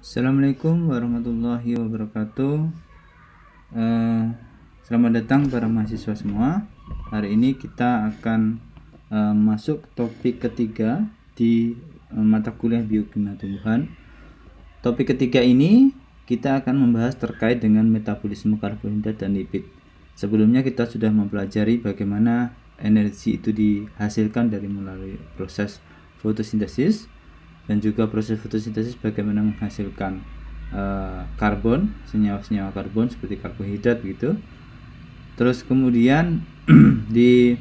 Assalamualaikum warahmatullahi wabarakatuh. Selamat datang para mahasiswa semua. Hari ini kita akan masuk topik ketiga di mata kuliah biokimia tumbuhan. Topik ketiga ini kita akan membahas terkait dengan metabolisme karbohidrat dan lipid. Sebelumnya kita sudah mempelajari bagaimana energi itu dihasilkan dari melalui proses fotosintesis, dan juga proses fotosintesis bagaimana menghasilkan karbon, senyawa-senyawa karbon seperti karbohidrat gitu. Terus kemudian di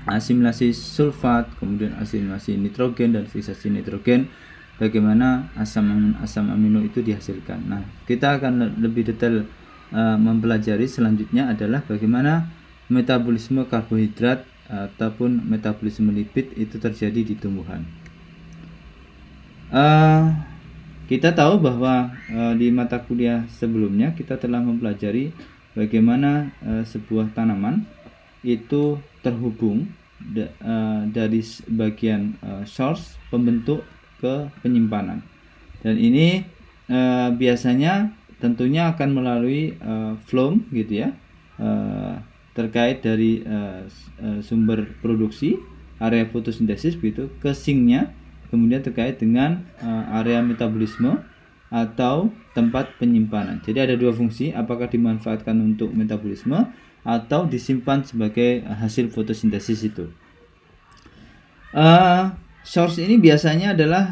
asimilasi sulfat, kemudian asimilasi nitrogen dan fiksasi nitrogen, bagaimana asam amino itu dihasilkan. Nah, kita akan lebih detail mempelajari selanjutnya adalah bagaimana metabolisme karbohidrat ataupun metabolisme lipid itu terjadi di tumbuhan. Kita tahu bahwa di mata kuliah sebelumnya kita telah mempelajari bagaimana sebuah tanaman itu terhubung dari bagian source pembentuk ke penyimpanan, dan ini biasanya tentunya akan melalui phloem gitu ya, terkait dari sumber produksi area fotosintesis begitu ke sinknya, kemudian terkait dengan area metabolisme atau tempat penyimpanan. Jadi ada dua fungsi, apakah dimanfaatkan untuk metabolisme atau disimpan sebagai hasil fotosintesis itu. Source ini biasanya adalah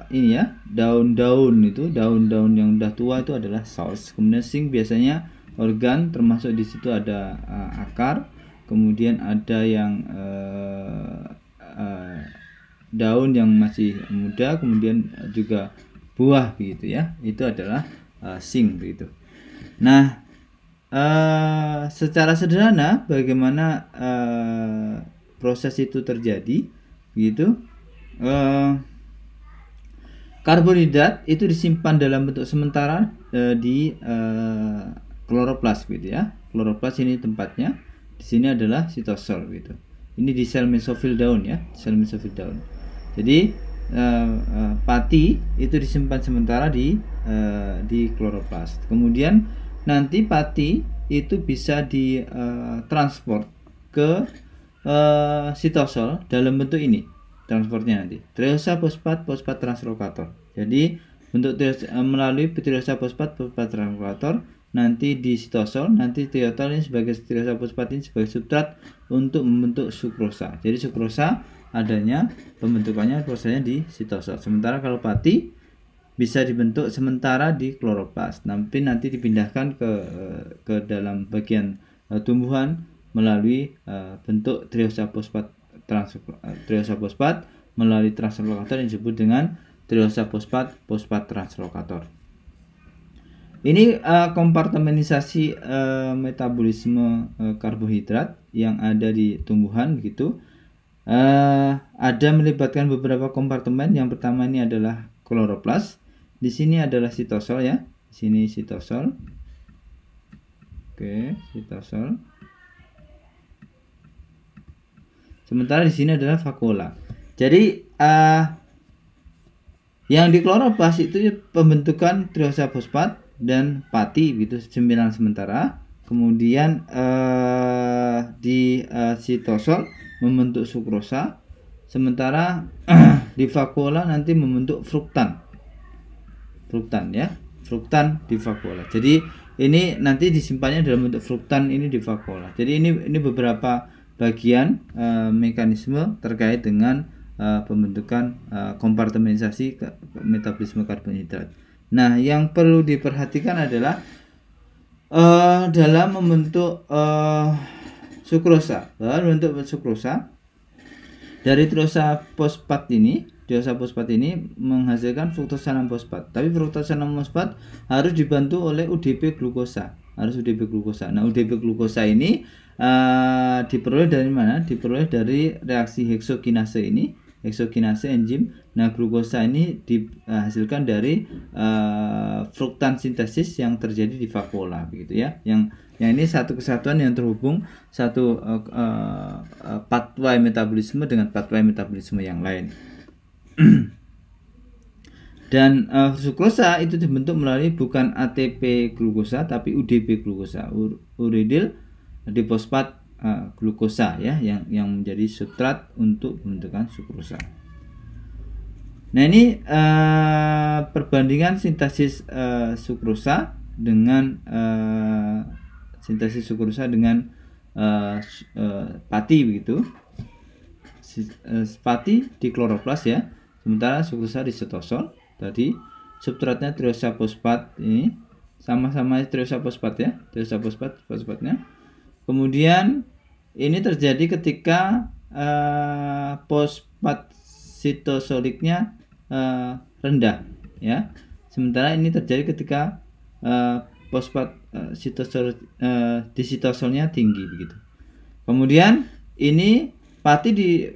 ini ya, daun-daun itu, daun-daun yang udah tua itu adalah source. Kemudian sink biasanya organ, termasuk di situ ada akar, kemudian ada yang daun yang masih muda, kemudian juga buah begitu ya, itu adalah sink begitu. Nah, secara sederhana bagaimana proses itu terjadi begitu. Karbohidrat itu disimpan dalam bentuk sementara di kloroplas gitu ya. Kloroplas ini tempatnya, di sini adalah sitosol gitu. Ini di sel mesofil daun ya, sel mesofil daun. Jadi pati itu disimpan sementara di kloroplas. Kemudian nanti pati itu bisa ditransport ke sitosol dalam bentuk ini. Transportnya nanti triosa fosfat translokator. Jadi bentuk melalui triosa fosfat translokator nanti di sitosol, nanti triotol ini sebagai triosa fosfat ini sebagai substrat untuk membentuk sukrosa. Jadi sukrosa adanya pembentukannya prosesnya di sitosol. Sementara kalau pati bisa dibentuk sementara di kloroplas, nanti dipindahkan ke dalam bagian tumbuhan melalui bentuk triosa fosfat melalui translokator yang disebut dengan triosa fosfat translokator. Ini kompartementasi metabolisme karbohidrat yang ada di tumbuhan gitu. Ada melibatkan beberapa kompartemen. Yang pertama ini adalah kloroplas. Di sini adalah sitosol ya. Di sini sitosol. Oke, sitosol. Sementara di sini adalah vakuola. Jadi yang di kloroplas itu pembentukan triosa fosfat dan pati gitu, sembilan sementara. Kemudian di sitosol membentuk sukrosa, sementara di vakuola nanti membentuk fruktan ya, fruktan di vakuola. Jadi ini nanti disimpannya dalam bentuk fruktan ini di vakuola. Jadi ini beberapa bagian mekanisme terkait dengan pembentukan kompartementasi metabolisme karbohidrat. Nah, yang perlu diperhatikan adalah dalam membentuk sukrosa, dari triosa fosfat ini menghasilkan fruktosa 6 fosfat. Tapi fruktosa 6 fosfat harus dibantu oleh UDP glukosa. Nah, UDP glukosa ini diperoleh dari mana? Diperoleh dari reaksi heksokinase ini, heksokinase enzim. Nah, glukosa ini dihasilkan dari fruktan sintesis yang terjadi di vakuola begitu ya. Yang ini satu kesatuan yang terhubung, satu pathway metabolisme dengan pathway metabolisme yang lain. Dan sukrosa itu dibentuk melalui bukan ATP glukosa tapi UDP glukosa, uridyl difosfat glukosa ya, yang menjadi substrat untuk pembentukan sukrosa. Nah, ini perbandingan sintesis sukrosa dengan pati begitu. Pati di kloroplas ya, sementara sukrosa di sitosol. Tadi substratnya triosa fosfat, ini sama-sama triosa fosfat ya, triosa fosfatnya. Kemudian ini terjadi ketika fosfat sitosoliknya rendah ya, sementara ini terjadi ketika fosfat di sitosolnya tinggi begitu. Kemudian ini pati di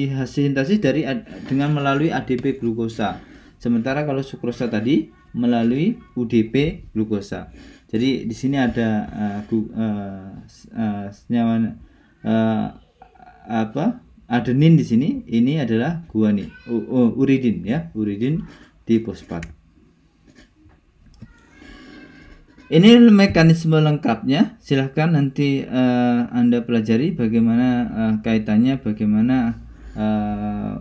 hasil sintesis dengan melalui ADP glukosa, sementara kalau sukrosa tadi melalui UDP glukosa. Jadi di sini ada senyawa adenin di sini, ini adalah guanin, uridin ya, uridin difosfat. Ini mekanisme lengkapnya, silahkan nanti Anda pelajari bagaimana kaitannya, bagaimana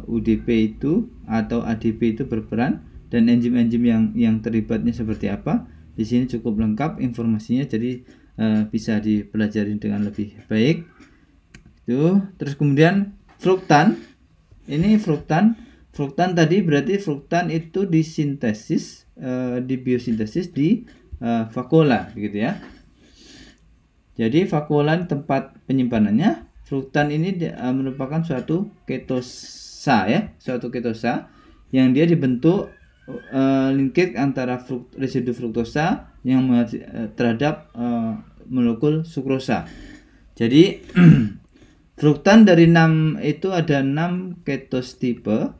UDP itu atau ADP itu berperan dan enzim-enzim yang terlibatnya seperti apa. Di sini cukup lengkap informasinya, jadi bisa dipelajari dengan lebih baik. Itu terus kemudian fruktan. Ini fruktan tadi berarti fruktan itu disintesis, biosintesis di vakuola begitu ya. Jadi vakuola tempat penyimpanannya. Fruktan ini merupakan suatu ketosa ya, suatu ketosa yang dia dibentuk linkage antara residu fruktosa yang terhadap molekul sukrosa. Jadi fruktan dari 6 itu ada 6 ketos tipe.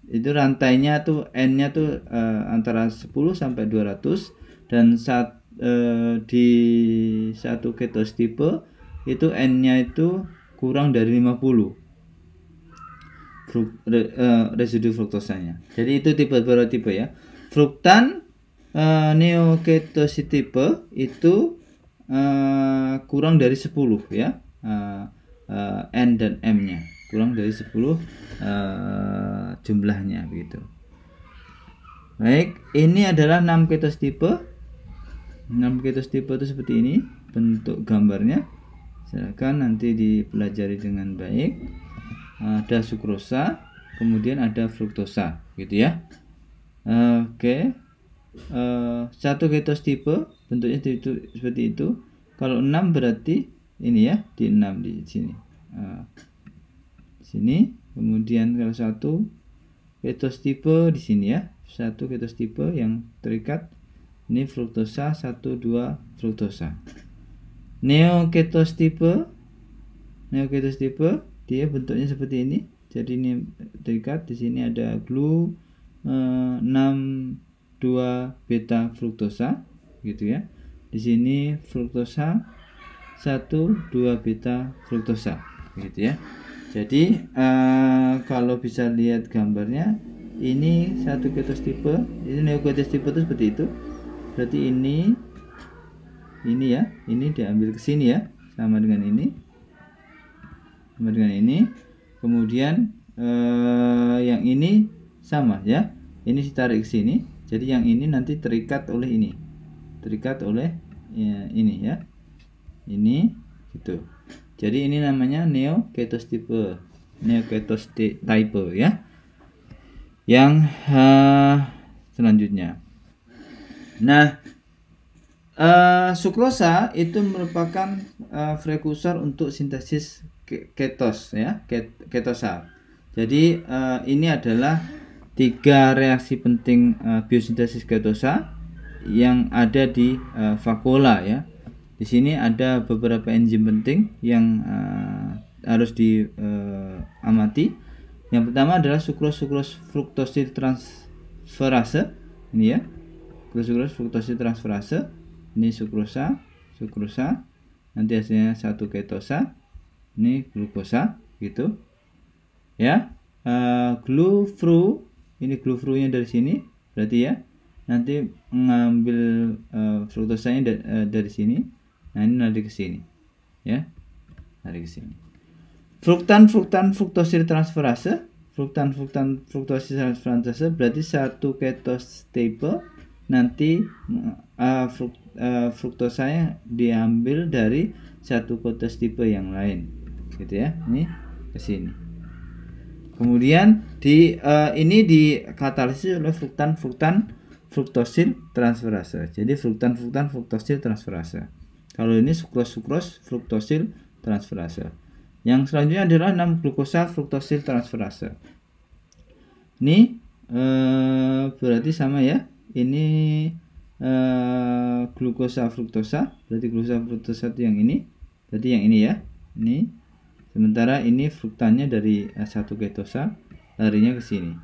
Itu rantainya tuh N-nya tuh antara 10 sampai 200 dan di satu ketos tipe itu N-nya itu kurang dari 50 residu fruktosanya. Jadi itu beberapa tipe ya. Fruktan neoketositipe itu kurang dari 10 ya, N dan M-nya kurang dari 10 jumlahnya begitu. Baik, ini adalah 6 ketostipe. 6 ketostipe itu seperti ini bentuk gambarnya. Silakan nanti dipelajari dengan baik. Ada sukrosa, kemudian ada fruktosa gitu ya. Oke. Satu ketostipe bentuknya itu seperti itu. Kalau 6 berarti ini ya, di 6 di sini. Di sini. Kemudian kalau satu ketostipe di sini ya. Satu ketostipe yang terikat. Ini fruktosa, 1 2 fruktosa. Neoketostipe dia bentuknya seperti ini. Jadi ini terikat, di sini ada glu 6 2 beta fruktosa gitu ya. Di sini fruktosa 1 2 beta fruktosa gitu ya. Jadi kalau bisa lihat gambarnya, ini satu ketostipe, ini neoketostipe itu seperti itu. Berarti ini ya, ini diambil ke sini ya, sama dengan ini. Kemudian yang ini sama ya, ini ditarik ke sini. Jadi yang ini nanti terikat oleh ini, ini ya, ini gitu. Jadi ini namanya neoketostipe ya. Yang selanjutnya, nah, sukrosa itu merupakan prekursor untuk sintesis ketos ya, ketosa. Jadi ini adalah 3 reaksi penting biosintesis ketosa yang ada di vakuola ya. Di sini ada beberapa enzim penting yang harus diamati. Yang pertama adalah sukros fruktosid transferase ini ya, sukros fruktosid transferase. Ini sukrosa, nanti hasilnya satu ketosa, ini glukosa gitu ya. Glufru, ini glufrunya dari sini, berarti ya. Nanti mengambil fruktosanya dari sini. Nah, ini nanti ke sini. Ya. Nanti ke sini. Fruktan fruktosil transferase. Fruktan fruktosil transferase berarti satu ketos tipe. Nanti fruktosanya diambil dari satu ketos tipe yang lain. Gitu ya. Ini ke sini. Kemudian ini dikatalisis oleh fruktan fruktosil transferase. Jadi fruktan fruktosil transferase. Kalau ini sukros fruktosil transferase. Yang selanjutnya adalah 6 glukosa fruktosil transferase. Ini berarti sama ya. Ini glukosa fruktosa. Berarti glukosa fruktosa itu yang ini. Berarti yang ini ya. Ini. Sementara ini fruktannya dari satu ketosa larinya ke sini.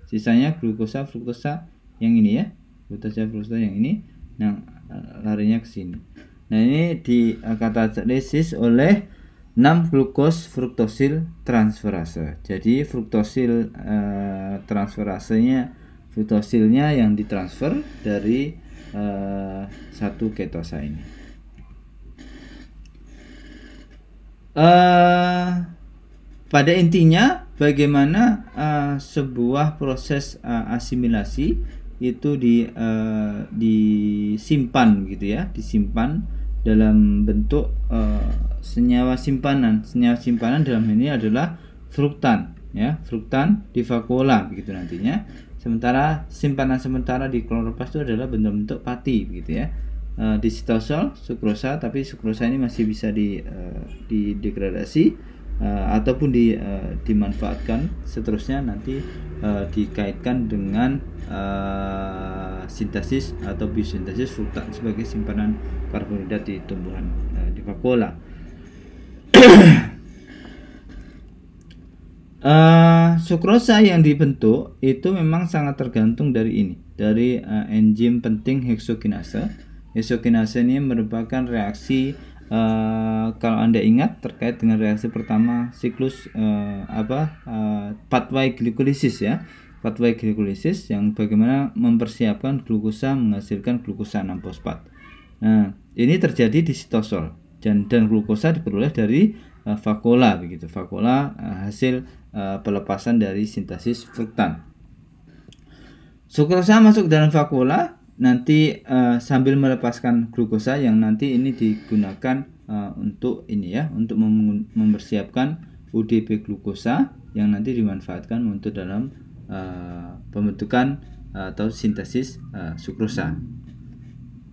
Sisanya glukosa fruktosa yang ini ya. Glukosa fruktosa yang ini. Nah, larinya ke sini. Nah, ini dikatalisis oleh 6 glukos fruktosil transferase. Jadi fruktosil transferasenya, fruktosilnya yang ditransfer dari satu ketosa ini. Pada intinya bagaimana sebuah proses asimilasi itu disimpan gitu ya, disimpan dalam bentuk senyawa simpanan. Senyawa simpanan dalam ini adalah fruktan ya, fruktan di vakuola begitu nantinya. Sementara simpanan sementara di kloroplas itu adalah bentuk-bentuk pati begitu ya. Di sitosol sukrosa, tapi sukrosa ini masih bisa didegradasi ataupun dimanfaatkan seterusnya nanti dikaitkan dengan sintesis atau biosintesis fruktan sebagai simpanan karbonhidrat di tumbuhan di vakuola. Sukrosa yang dibentuk itu memang sangat tergantung dari ini, dari enzim penting heksokinase. Heksokinase ini merupakan reaksi kalau Anda ingat terkait dengan reaksi pertama siklus pathway glikolisis ya. Pathway glikolisis yang bagaimana mempersiapkan glukosa menghasilkan glukosa 6-fosfat. Nah, ini terjadi di sitosol dan glukosa diperoleh dari vakuola begitu. Vakuola hasil pelepasan dari sintesis fruktan. Sukrosa masuk dalam vakuola nanti sambil melepaskan glukosa yang nanti ini digunakan untuk ini ya, untuk mempersiapkan UDP glukosa yang nanti dimanfaatkan untuk dalam pembentukan atau sintesis sukrosa.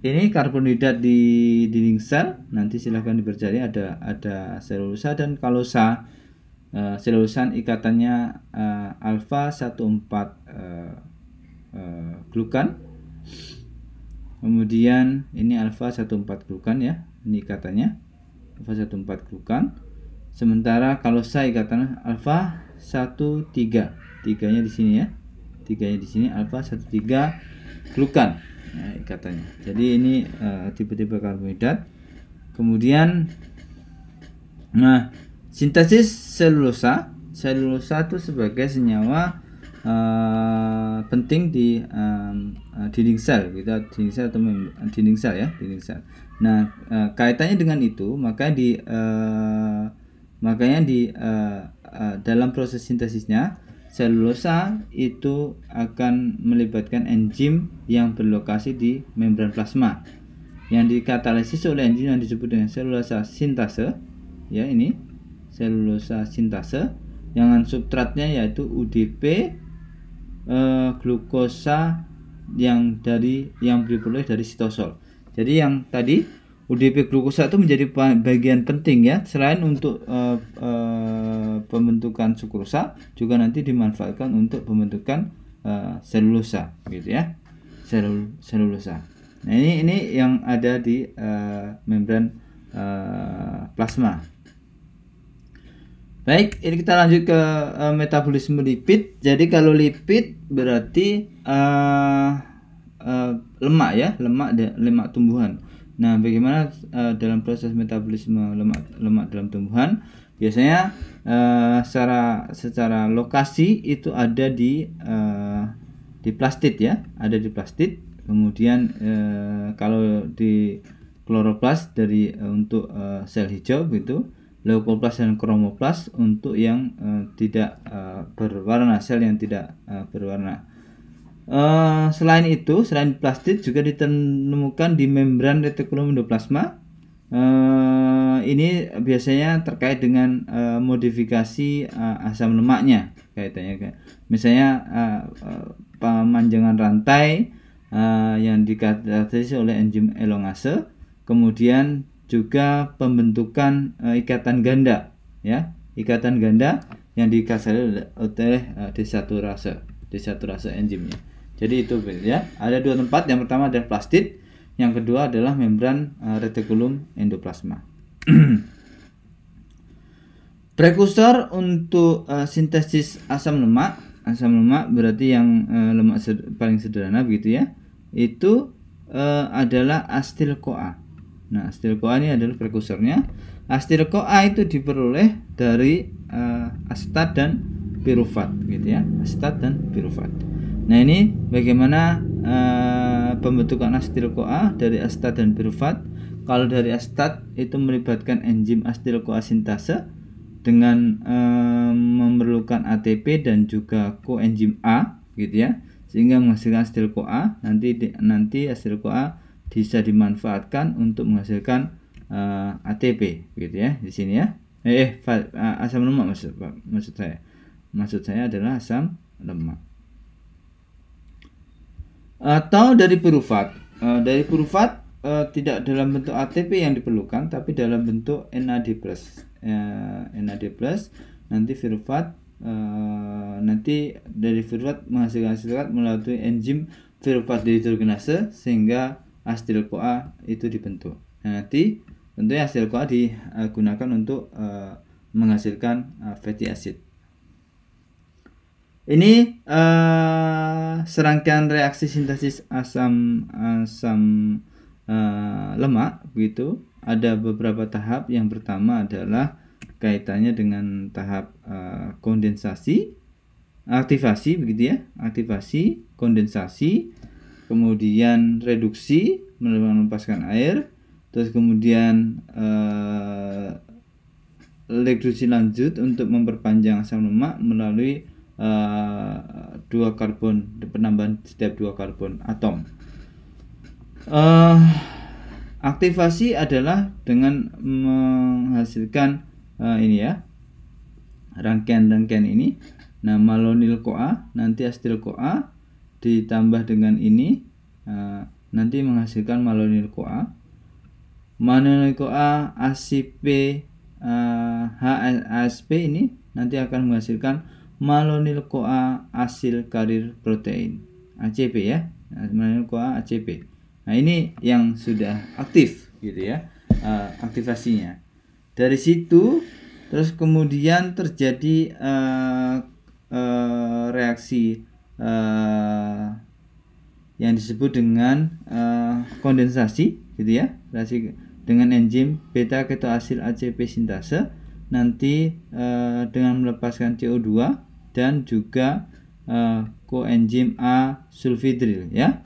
Ini karbonhidrat di dinding sel, nanti silahkan dipelajari, ada selulosa dan kalosa. Selulosan ikatannya alfa 14 glukan. Kemudian ini alfa 14 glukan ya, ini ikatannya alfa 14 glukan. Sementara kalosa ikatannya alfa 13. Tiganya di sini ya. Tiganya di sini alfa 13 glukan. Nah, ikatannya. Jadi ini tipe-tipe karbohidrat. Kemudian sintesis selulosa. Selulosa itu sebagai senyawa penting di dinding sel gitu, dinding sel atau dinding sel ya, dinding sel. Nah, kaitannya dengan itu makanya di dalam proses sintesisnya selulosa itu akan melibatkan enzim yang berlokasi di membran plasma yang dikatalisis oleh enzim yang disebut dengan selulosa sintase ya, ini selulosa sintase yang substratnya yaitu UDP glukosa yang diperoleh dari sitosol. Jadi yang tadi UDP glukosa itu menjadi bagian penting ya, selain untuk pembentukan sukrosa juga nanti dimanfaatkan untuk pembentukan selulosa gitu ya, selulosa. Nah, ini yang ada di membran plasma. Baik, ini kita lanjut ke metabolisme lipid. Jadi kalau lipid berarti lemak ya, lemak tumbuhan. Nah, bagaimana dalam proses metabolisme lemak dalam tumbuhan? Biasanya secara lokasi itu ada di di plastid ya, ada di plastid. Kemudian kalau di kloroplast dari untuk sel hijau begitu, leukoplast dan kromoplast untuk yang tidak berwarna, sel yang tidak berwarna. Selain itu, selain plastid juga ditemukan di membran retikulum endoplasma. Ini biasanya terkait dengan modifikasi asam lemaknya kaitannya. Misalnya pemanjangan rantai yang dikarakterisasi oleh enzim elongase, kemudian juga pembentukan ikatan ganda ya, ikatan ganda yang dikarakterisasi oleh desaturase enzimnya. Jadi itu ya, ada dua tempat. Yang pertama adalah plastid, yang kedua adalah membran retikulum endoplasma. Prekursor untuk sintesis asam lemak berarti yang lemak paling sederhana begitu ya, itu adalah asetil-CoA. Nah, asetil-CoA ini adalah prekursornya. Asetil-CoA itu diperoleh dari asetat dan pirufat gitu ya, asetat dan pirufat. Nah, ini bagaimana pembentukan asetil-CoA dari asetat dan pirufat. Kalau dari asetat itu melibatkan enzim asetil-CoA sintase dengan memerlukan ATP dan juga koenzim A gitu ya, sehingga menghasilkan asetil-CoA. Nanti asetil-CoA bisa dimanfaatkan untuk menghasilkan ATP gitu ya di sini ya. Asam lemak maksud saya adalah asam lemak. Atau dari pirufat. Dari pirufat tidak dalam bentuk ATP yang diperlukan, tapi dalam bentuk NAD+. NAD+, nanti pirufat nanti dari pirufat menghasilkan asetat melalui enzim pirufat dehidrogenase sehingga asetil-CoA itu dibentuk. Nah, nanti tentunya asetil-CoA digunakan untuk menghasilkan fatty acid. Ini serangkaian reaksi sintesis asam lemak begitu. Ada beberapa tahap. Yang pertama adalah kaitannya dengan tahap kondensasi, aktivasi begitu ya, aktivasi, kondensasi, kemudian reduksi melepaskan air, terus kemudian reduksi lanjut untuk memperpanjang asam lemak melalui dua karbon, penambahan setiap dua karbon atom. Aktivasi adalah dengan menghasilkan ini ya, rangkaian ini. Nah, malonyl-CoA, nanti asetil-CoA ditambah dengan ini, nanti menghasilkan malonyl-CoA. Malonyl-CoA ACP HASP ini nanti akan menghasilkan malonyl-CoA acyl carrier protein ACP ya, malonyl-CoA ACP. Nah, ini yang sudah aktif gitu ya, aktivasinya. Dari situ terus kemudian terjadi reaksi yang disebut dengan kondensasi gitu ya, reaksi dengan enzim beta ketoasil ACP sintase, nanti dengan melepaskan CO2 dan juga koenzim A sulfidril ya.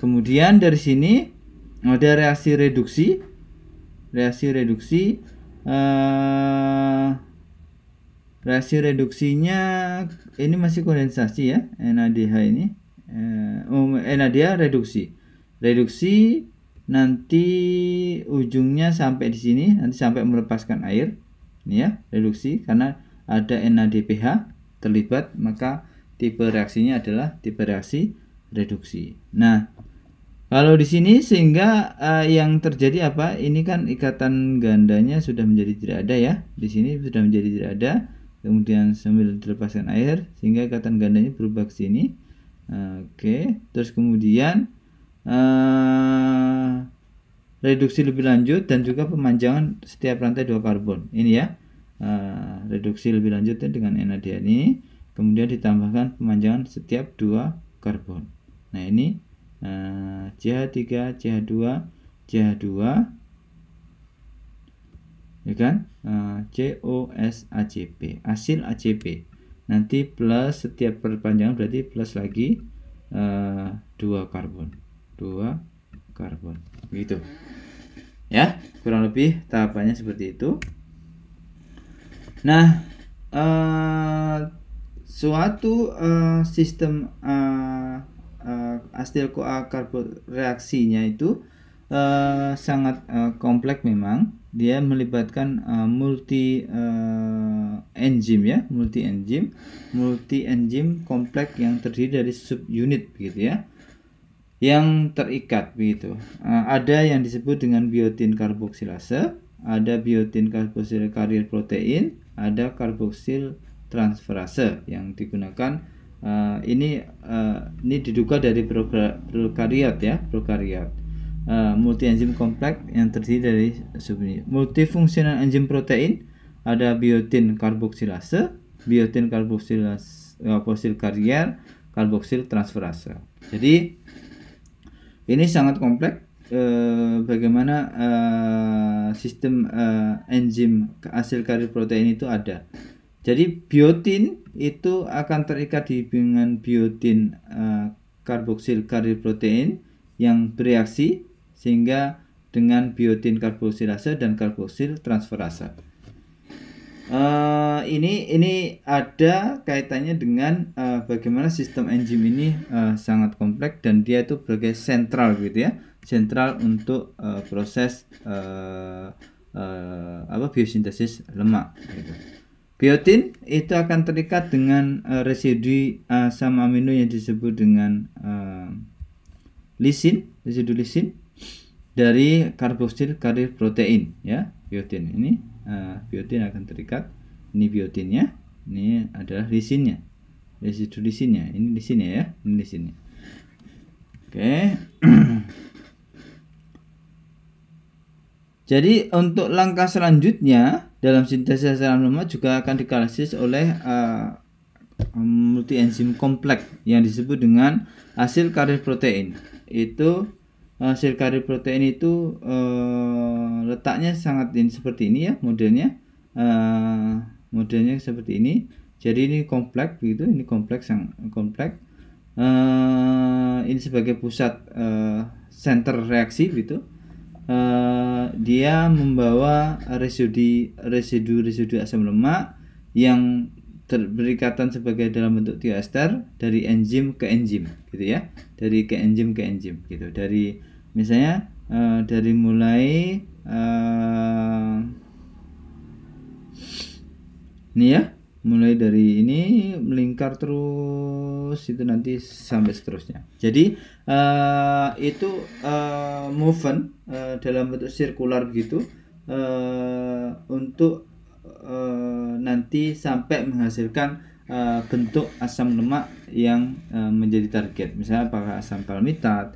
Kemudian dari sini ada reaksi reduksi. Reaksi reduksinya ini masih kondensasi ya, NADH ini. NADH reduksi nanti ujungnya sampai di sini, nanti sampai melepaskan air ini ya, reduksi karena ada NADPH terlibat, maka tipe reaksinya adalah tipe reaksi reduksi. Nah, kalau di sini sehingga yang terjadi apa? Ini kan ikatan gandanya sudah menjadi tidak ada ya. Di sini sudah menjadi tidak ada. Kemudian sambil dilepaskan air sehingga ikatan gandanya berubah ke sini. Oke. Terus kemudian reduksi lebih lanjut dan juga pemanjangan setiap rantai 2 karbon. Ini ya. Reduksi lebih lanjut dengan NADH ini. Kemudian ditambahkan pemanjangan setiap 2 karbon. Nah, ini CH3, CH2 ya kan, COS ACP, asil ACP. Nanti plus setiap perpanjangan berarti plus lagi 2 karbon gitu ya, kurang lebih tahapannya seperti itu. Nah, suatu sistem asetil CoA karbon reaksinya itu sangat kompleks memang. Dia melibatkan multi enzim ya, multi enzim kompleks yang terdiri dari subunit begitu ya, yang terikat begitu. Ada yang disebut dengan biotin karboksilase, ada biotin karboksil karier protein, ada karboksil transferase yang digunakan. Ini diduga dari prokariot ya, multi enzim kompleks yang terdiri dari subunit. Multifungsional enzim protein, ada biotin karboksilase, biotin karboksil karier, karboksil transferase. Jadi ini sangat kompleks bagaimana sistem enzim asil karier protein itu ada. Jadi biotin itu akan terikat dengan biotin karboksil karier protein yang bereaksi sehingga dengan biotin karboksilase dan karboksil transferase. Ini ada kaitannya dengan bagaimana sistem enzim ini sangat kompleks dan dia itu sebagai sentral gitu ya, sentral untuk proses biosintesis lemak gitu. Biotin itu akan terikat dengan residu asam amino yang disebut dengan residu lisin dari karboksil karier protein ya. Biotin ini biotin akan terikat, ini biotinnya, ini adalah lisinnya, residu lisinnya, ini lisinnya ya, ini lisinnya. Oke. Jadi untuk langkah selanjutnya dalam sintesis asam lemak juga akan dikatalis oleh multi enzim kompleks yang disebut dengan asil karier protein. Itu asil karier protein itu letaknya sangat seperti ini ya, modelnya seperti ini. Jadi ini kompleks begitu, ini kompleks yang kompleks. Ini sebagai pusat center reaksi gitu. Dia membawa residu asam lemak yang berikatan sebagai dalam bentuk tioester dari enzim ke enzim gitu ya, dari ke enzim gitu. Dari misalnya dari mulai ini ya, mulai dari ini melingkar terus itu nanti sampai seterusnya. Jadi itu movement dalam bentuk sirkular gitu untuk nanti sampai menghasilkan bentuk asam lemak yang menjadi target, misalnya apakah asam palmitat,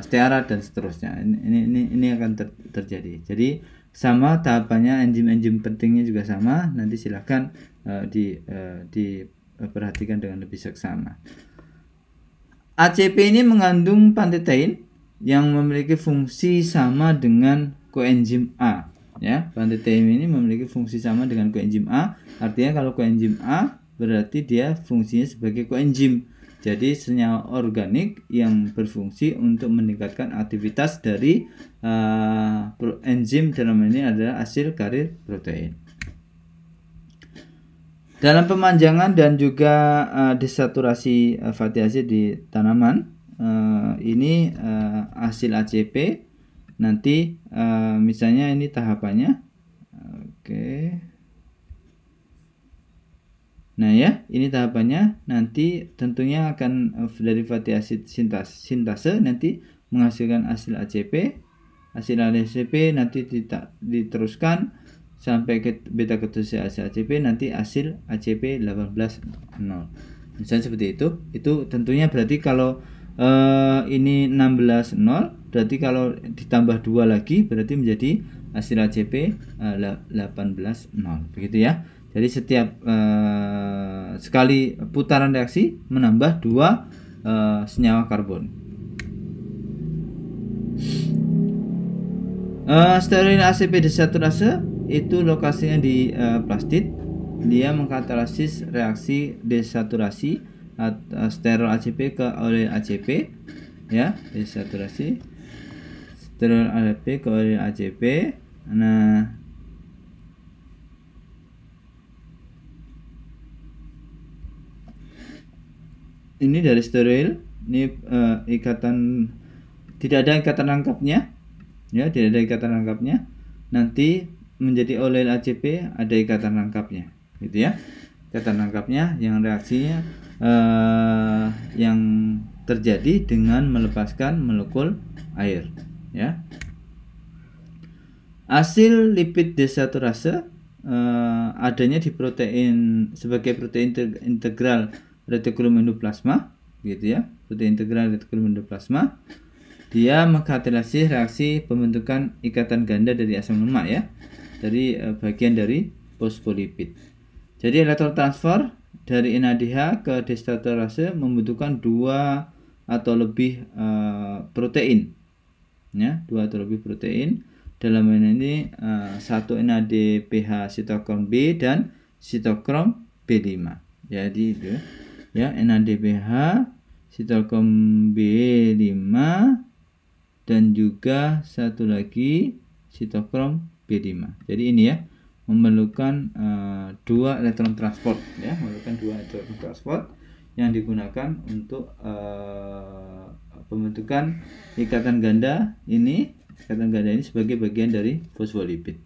stearat dan seterusnya. Ini akan terjadi. Jadi sama tahapannya, enzim-enzim pentingnya juga sama. Nanti silahkan diperhatikan dengan lebih seksama. ACP ini mengandung pantetein yang memiliki fungsi sama dengan koenzim A. Ya, pantetein ini memiliki fungsi sama dengan koenzim A. Artinya kalau koenzim A berarti dia fungsinya sebagai koenzim. Jadi senyawa organik yang berfungsi untuk meningkatkan aktivitas dari enzim, dalam ini adalah asil karier protein. Dalam pemanjangan dan juga desaturasi fatty acid di tanaman, ini hasil ACP. Nanti misalnya ini tahapannya. Oke. Nah ya, ini tahapannya. Nanti tentunya akan dari fatty acid sintase nanti menghasilkan hasil ACP. Hasil ACP nanti diteruskan sampai ke beta ketose ACP, nanti hasil ACP 18,0. Misalnya seperti itu. Itu tentunya berarti kalau ini 16,0, berarti kalau ditambah 2 lagi berarti menjadi hasil ACP 18,0 begitu ya. Jadi setiap sekali putaran reaksi menambah 2 senyawa karbon. Steril ACP desaturase itu lokasinya di plastid. Dia mengkatalisis reaksi desaturasi sterol ACP ke oleil ACP, ya, desaturasi sterol ACP ke oleil ACP. Nah, ini dari steril, ini ikatan, tidak ada ikatan rangkapnya, ya, tidak ada ikatan rangkapnya. Nanti menjadi oleil ACP ada ikatan rangkapnya, gitu ya. Ikatan rangkapnya yang reaksinya yang terjadi dengan melepaskan molekul air, ya. Hasil lipid desaturase adanya di protein sebagai protein integral retikulum endoplasma, gitu ya, protein integral retikulum endoplasma. Dia mengkatalis reaksi pembentukan ikatan ganda dari asam lemak, ya, dari bagian dari fosfolipid. Jadi elektron transfer dari NADH ke desaturase membutuhkan 2 atau lebih protein, ya, 2 atau lebih protein. Dalam ini 1 NADPH sitokrom B dan sitokrom B5. Jadi itu, ya, NADPH sitokrom B5 dan juga satu lagi sitokrom B5. Jadi ini, ya, memerlukan 2 elektron transport, ya, memerlukan 2 elektron transport yang digunakan untuk pembentukan ikatan ganda ini. Ikatan ganda ini sebagai bagian dari fosfolipid.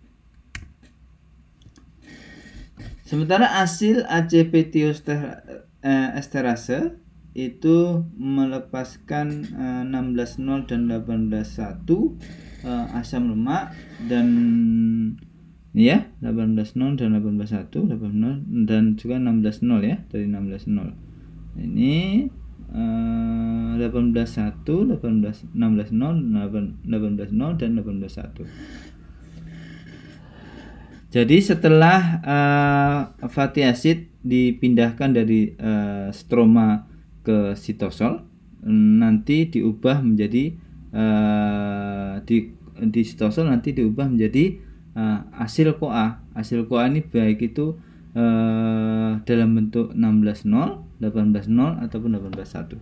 Sementara hasil ACP thioesterase itu melepaskan 16-0 dan 18-1 asam lemak, dan, ya, 18-0 dan 18-1, 18-0 dan juga 16-0, ya, dari 16-0. Ini 18-1, 16-0, 18-0 dan 18-1. Jadi setelah fatty acid dipindahkan dari stroma ke sitosol, nanti diubah menjadi di sitosol nanti diubah menjadi asil CoA. Asil CoA ini baik itu dalam bentuk 16-0, 18-0 ataupun 18-1.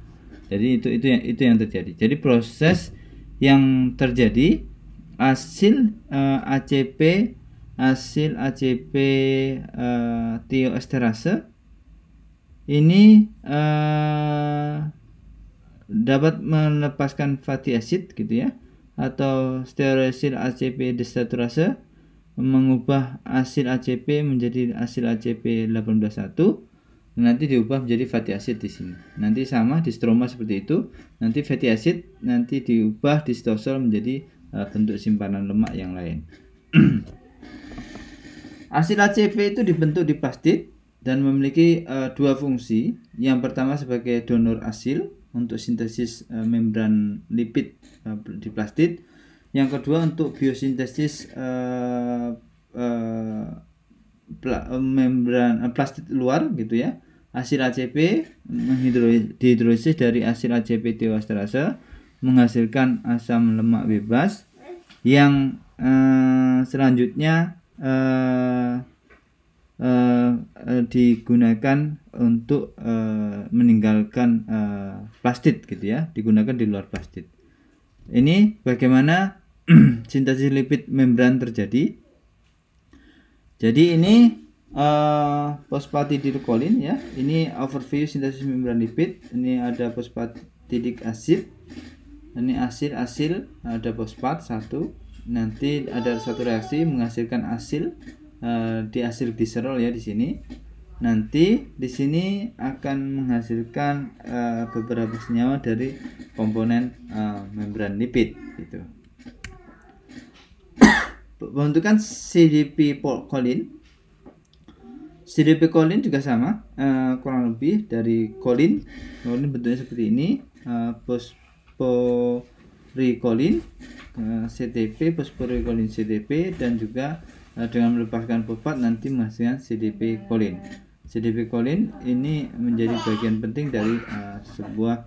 Jadi itu yang terjadi. Jadi proses yang terjadi hasil ACP thioesterase ini dapat melepaskan fatty acid, gitu ya, atau stereosil ACP desaturase mengubah hasil ACP menjadi hasil ACP 18-1, nanti diubah menjadi fatty acid di sini. Nanti sama di stroma seperti itu. Nanti fatty acid nanti diubah di sitosol menjadi bentuk simpanan lemak yang lain. Hasil ACP itu dibentuk di plastid dan memiliki 2 fungsi. Yang pertama sebagai donor asil untuk sintesis membran lipid di plastid. Yang kedua untuk biosintesis membran plastid luar, gitu ya. Hasil ACP dihidrolisis dari hasil ACP thioesterase menghasilkan asam lemak bebas yang selanjutnya digunakan untuk meninggalkan plastid, gitu ya, digunakan di luar plastid. Ini bagaimana sintesis lipid membran terjadi. Jadi ini fosfatidilkolin, ya. Ini overview sintesis membran lipid. Ini ada fosfatidik asid. Ini asil ada fosfat 1. Nanti ada satu reaksi menghasilkan asil di asil gliserol, ya, di sini. Nanti di sini akan menghasilkan beberapa senyawa dari komponen membran lipid, gitu. Pembentukan CDP-kolin. CDP-kolin juga sama, kurang lebih dari kolin. Kolin bentuknya seperti ini, fosforikolin CTP, fosforikolin CTP, dan juga dengan melepaskan fosfat nanti menghasilkan CDP-kolin. CDP-kolin ini menjadi bagian penting dari sebuah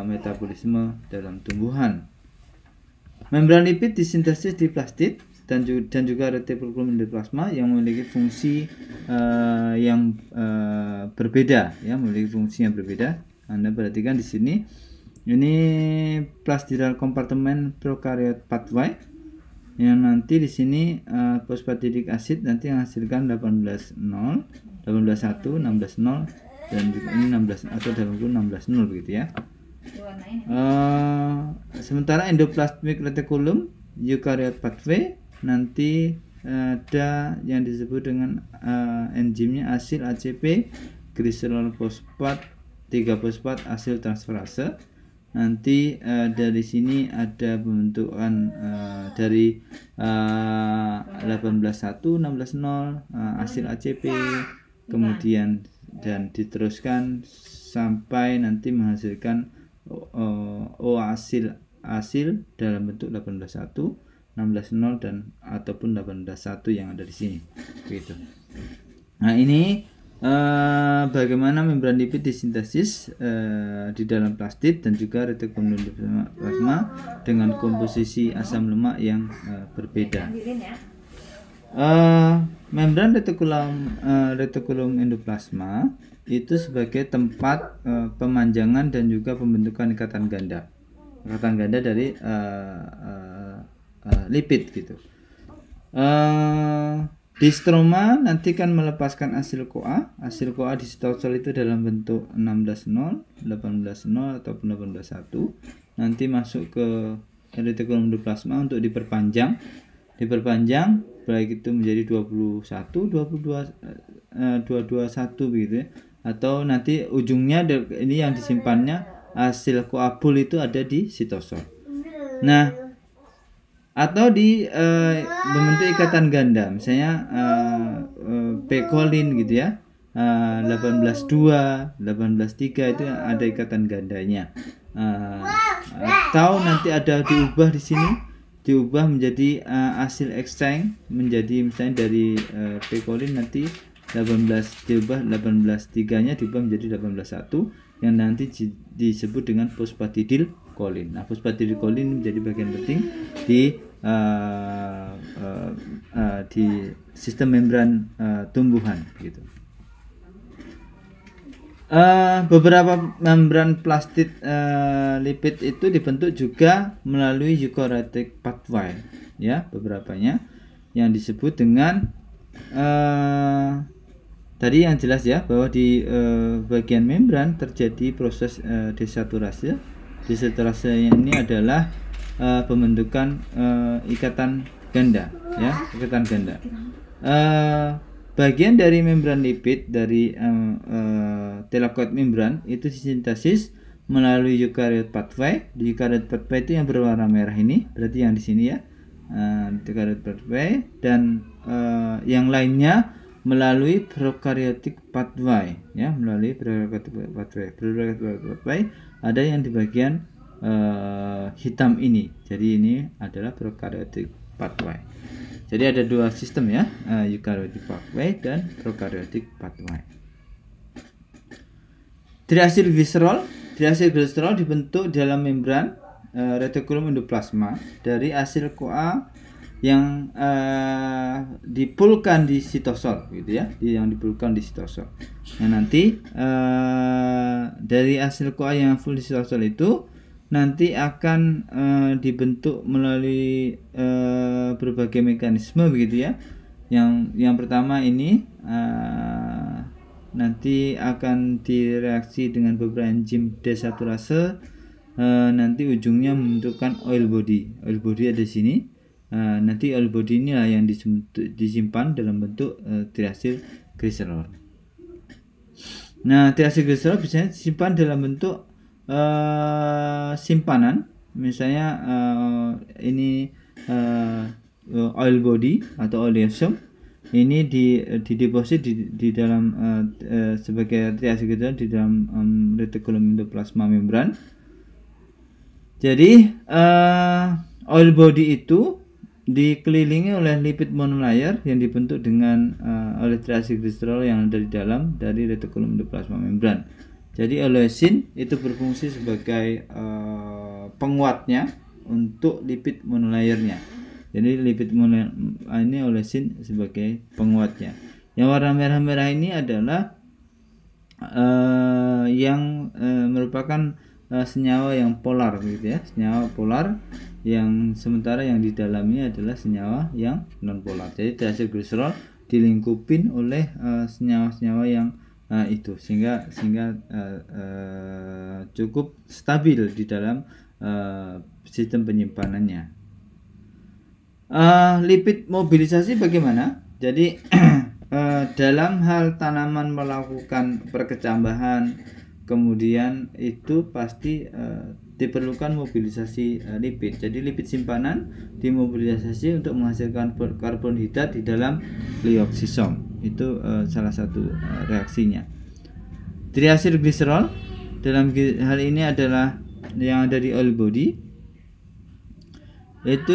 metabolisme dalam tumbuhan. Membran lipid disintesis di plastid. dan juga retikulum endoplasma yang memiliki fungsi yang berbeda, ya, memiliki fungsi yang berbeda. Anda perhatikan di sini, ini plastidial kompartemen prokaryote pathway, yang nanti di sini fosfatidic acid nanti menghasilkan 18.0, 18.1, 16.0, dan juga ini 16 atau dalam 16.0 begitu ya. Sementara endoplasmic reticulum eukaryote pathway nanti ada yang disebut dengan enzimnya asil ACP glycerol fosfat 3-fosfat asil transferase. Nanti dari sini ada pembentukan dari 18.1, 16.0 asil ACP, kemudian dan diteruskan sampai nanti menghasilkan O asil dalam bentuk 18.1, 16.0 dan ataupun 18.1 yang ada di sini gitu. Nah, ini bagaimana membran lipid disintesis di dalam plastid dan juga retikulum endoplasma dengan komposisi asam lemak yang berbeda. Membran retikulum endoplasma itu sebagai tempat pemanjangan dan juga pembentukan ikatan ganda dari lipid gitu. Di stroma nanti kan melepaskan asil CoA. Asil CoA di sitosol itu dalam bentuk 16.0, 18.0 ataupun 18.1. Nanti masuk ke retikulum endoplasma untuk diperpanjang baik itu menjadi 21, 22, 221 begitu ya. Atau nanti ujungnya ini yang disimpannya hasil koabul itu ada di sitosol. Nah, atau di membentuk ikatan ganda, misalnya pekolin gitu ya, 18.2, 18.3 itu ada ikatan gandanya. Atau nanti ada diubah di sini, diubah menjadi asil exchange menjadi misalnya dari pekolin nanti 18 diubah 18.3-nya diubah menjadi 18.1 yang nanti disebut dengan fosfatidilkolin. Nah, fosfatidilkolin menjadi bagian penting di sistem membran tumbuhan gitu. Beberapa membran plastid lipid itu dibentuk juga melalui eukaryotic pathway ya, beberapanya yang disebut dengan tadi yang jelas ya, bahwa di bagian membran terjadi proses desaturasi. Desaturasi ini adalah pembentukan ikatan ganda ya, ikatan ganda. Bagian dari membran lipid dari telakoid membran itu disintesis melalui eukaryote pathway. Di eukaryote pathway itu yang berwarna merah ini, berarti yang di sini ya, eukaryote pathway, dan yang lainnya melalui prokaryotic pathway ya, melalui prokaryotic pathway. Prokaryotic pathway ada yang di bagian hitam ini. Jadi ini adalah prokaryotic pathway. Jadi ada dua sistem ya, eukaryotic pathway dan prokaryotic pathway. Triacylglycerol dibentuk dalam membran retikulum endoplasma dari asil CoA yang dipulkan di sitosol gitu ya, yang dipulkan di sitosol. Nah, nanti dari hasil CoA yang full di sitosol itu nanti akan dibentuk melalui berbagai mekanisme begitu ya. Yang pertama ini nanti akan direaksi dengan beberapa enzim desaturase, nanti ujungnya membentukkan oil body. Oil body ada di sini. Nanti oil body inilah yang disimpan dalam bentuk triacylglycerol. Nah, triacylglycerol biasanya disimpan dalam bentuk simpanan, misalnya ini oil body atau oleosome ini dideposit di dalam sebagai triacylglycerol di dalam retikulum endoplasma membran. Jadi oil body itu dikelilingi oleh lipid monolayer yang dibentuk dengan oleh triacylglycerol yang ada di dalam dari retikulum endoplasma membran. Jadi oleosin itu berfungsi sebagai penguatnya untuk lipid monolayernya. Jadi lipid ini olesin sebagai penguatnya. Yang warna merah-merah ini adalah yang merupakan senyawa yang polar gitu ya, senyawa polar, yang sementara yang di dalamnya adalah senyawa yang non polar. Jadi triacylglycerol dilingkupin oleh senyawa-senyawa yang itu sehingga cukup stabil di dalam sistem penyimpanannya. Lipid mobilisasi bagaimana? Jadi dalam hal tanaman melakukan perkecambahan, kemudian itu pasti diperlukan mobilisasi lipid. Jadi lipid simpanan dimobilisasi untuk menghasilkan karbonhidrat di dalam glioksisom. Itu salah satu reaksinya. Triacylglycerol dalam hal ini adalah yang ada di oil body, itu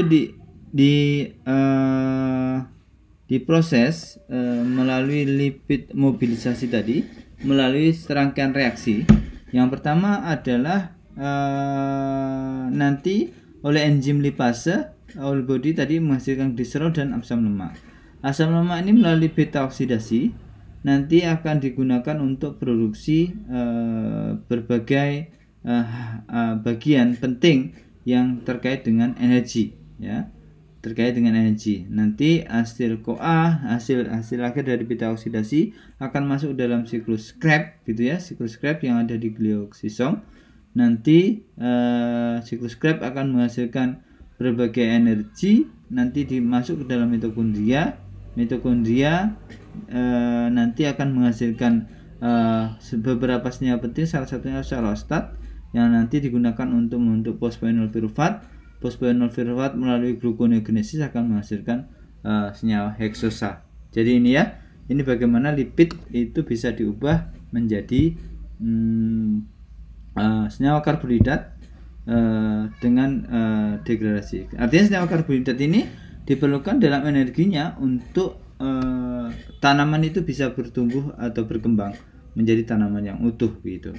diproses melalui lipid mobilisasi tadi melalui serangkaian reaksi. Yang pertama adalah nanti oleh enzim lipase oil body tadi menghasilkan gliserol dan asam lemak. Asam lemak ini melalui beta oksidasi nanti akan digunakan untuk produksi berbagai bagian penting yang terkait dengan energi ya. Terkait dengan energi. Nanti hasil CoA, hasil akhir dari beta oksidasi akan masuk dalam siklus Krebs gitu ya, siklus Krebs yang ada di glioksisom. Nanti siklus Krebs akan menghasilkan berbagai energi, nanti dimasuk ke dalam mitokondria. Mitokondria nanti akan menghasilkan beberapa senyawa penting, salah satunya selostat yang nanti digunakan untuk membentuk fosfoenol pirufat. Fosfoenol pirufat melalui gluconeogenesis akan menghasilkan senyawa heksosa. Jadi ini ya, ini bagaimana lipid itu bisa diubah menjadi senyawa karbohidrat dengan degradasi. Artinya senyawa karbohidrat ini diperlukan dalam energinya untuk tanaman itu bisa bertumbuh atau berkembang menjadi tanaman yang utuh gitu,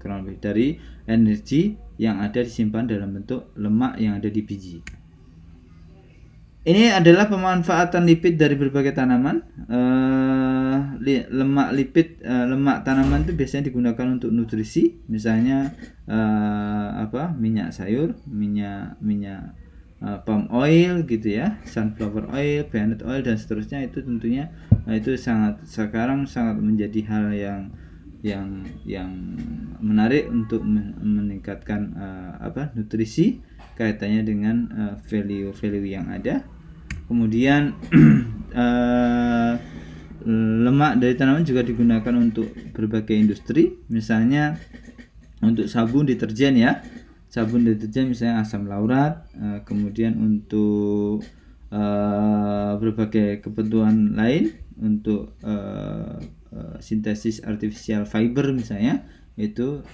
kurang lebih dari energi yang ada disimpan dalam bentuk lemak yang ada di biji. Ini adalah pemanfaatan lipid dari berbagai tanaman. Lemak tanaman itu biasanya digunakan untuk nutrisi, misalnya minyak sayur, minyak palm oil gitu ya, sunflower oil, peanut oil dan seterusnya. Itu tentunya itu sekarang sangat menjadi hal yang menarik untuk meningkatkan nutrisi kaitannya dengan value yang ada. Kemudian lemak dari tanaman juga digunakan untuk berbagai industri, misalnya untuk sabun deterjen ya, sabun deterjen misalnya asam laurat, kemudian untuk berbagai kebutuhan lain, untuk sintesis artificial fiber misalnya itu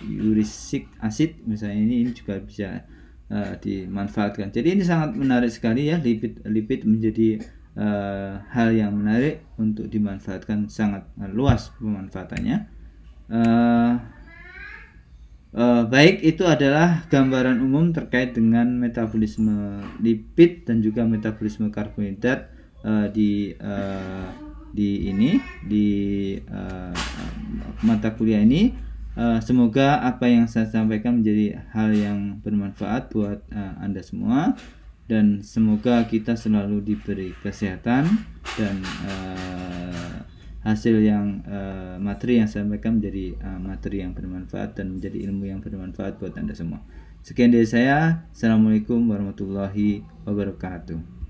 uric acid misalnya, ini juga bisa dimanfaatkan. Jadi ini sangat menarik sekali ya, lipid menjadi hal yang menarik untuk dimanfaatkan, sangat luas pemanfaatannya. Baik, itu adalah gambaran umum terkait dengan metabolisme lipid dan juga metabolisme karbohidrat di mata kuliah ini. Semoga apa yang saya sampaikan menjadi hal yang bermanfaat buat Anda semua, dan semoga kita selalu diberi kesehatan dan hasil yang materi yang saya sampaikan menjadi materi yang bermanfaat dan menjadi ilmu yang bermanfaat buat Anda semua. Sekian dari saya. Assalamualaikum warahmatullahi wabarakatuh.